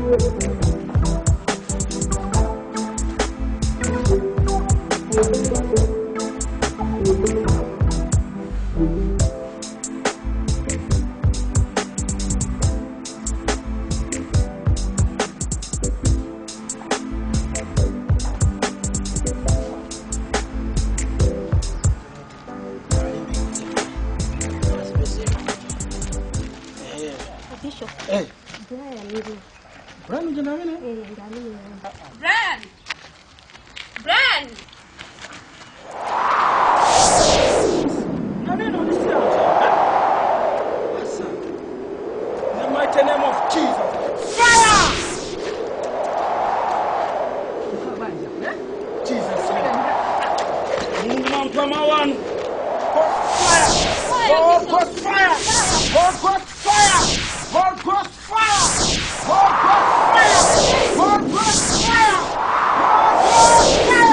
Hey. Brian, you know me? Brian! Brian! No, listen. Listen. In the mighty name of Jesus. Fire! Jesus. Move on, come on. Fire! God, God, fire! God, God, fire! God, God, fire! God, God, fire! God, God, fire!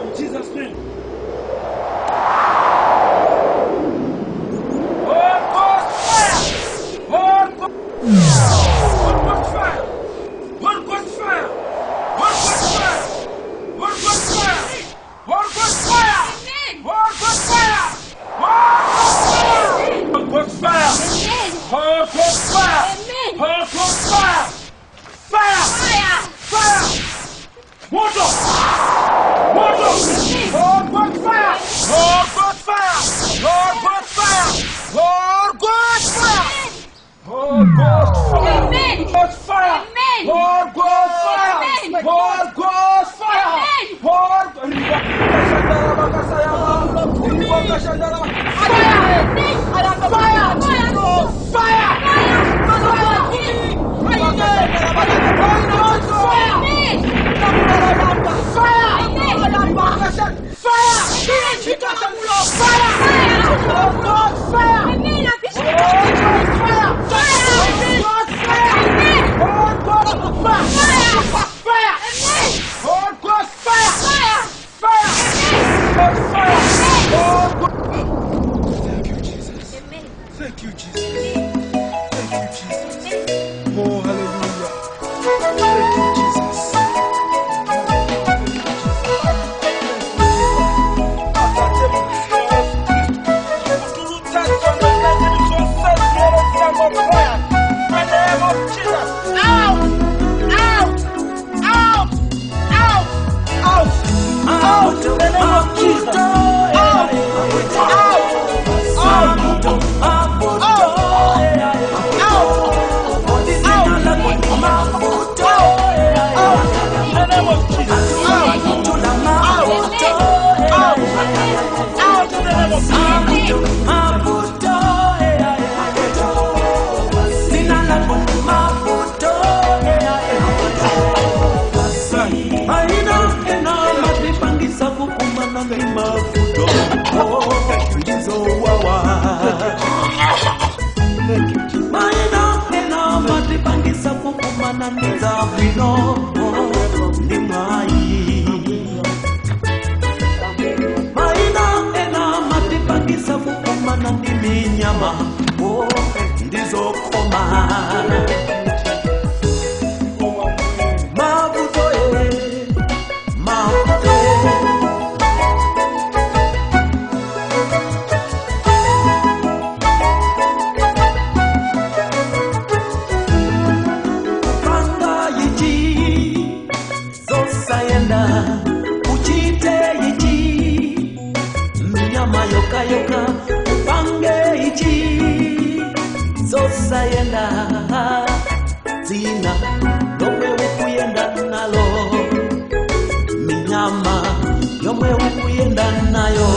In Jesus' name. God, God, fire! God, God, fire! God, God, fire! God, God, fire! God, God, fire! God, God, fire! God, God, fire! God, God, fire! God, God, fire! God, God, fire! Fire! Fire! Water! Water! God, God, fire! God, God, fire! God, God, fire! God, God, fire! God, God, fire! God, fire! God, God, fire! God, God, fire! God, Thank you, Jesus. Thank you, Jesus. Oh, hallelujah. Thank you, Jesus. Yomwe ukuyenda nayo